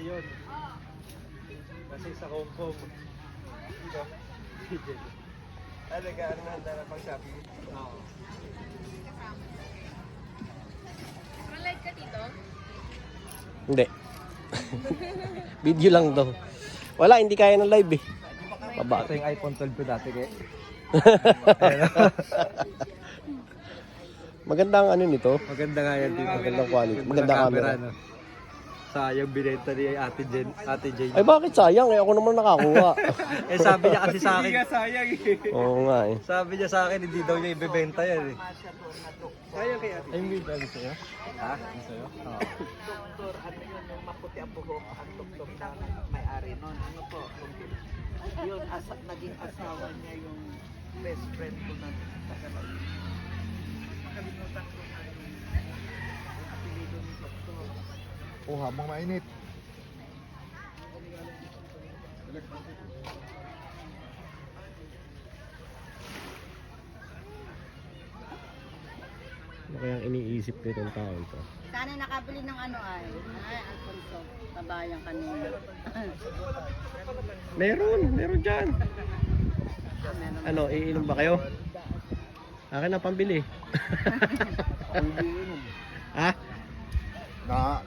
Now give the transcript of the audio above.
yun. Kasi sa Hong Kong. Diba? Nag-ano na handa na pang shopping. Oo. Live ka dito? Hindi. Video lang daw. Wala, hindi kaya ng live eh. Baba. Ito yung iPhone 12 ko dati kaya. Maganda ang ano nito. Maganda nga yan dito. Magandang quality. Magandang camera. No? Sayang binenta ni Ate Jane. Ay bakit sayang? Eh ako naman nakakuha. Eh sabi niya kasi sa akin. sayang eh. Oo nga eh. Sabi niya sa akin, hindi daw niya ibebenta yan eh. Sayang kay Ate. Ay, hindi daw sa'yo? Ha? Sa'yo? Oo. Doktor, ano yun, yung maputi ang buhok, ang doktor na may-ari nun. Ano po? Yun, naging asawa niya yung best friend ko na tagalaw. Makalimutan ko na yung apelido ni doktor. Oh, habang mainit. Ano kayang iniisip ko itong tao ito? Sana nakabili ng ano ay Alfonso, tabayan kanina. Meron dyan. Ano, iinom ba kayo? Akin na pambili. Ha? Na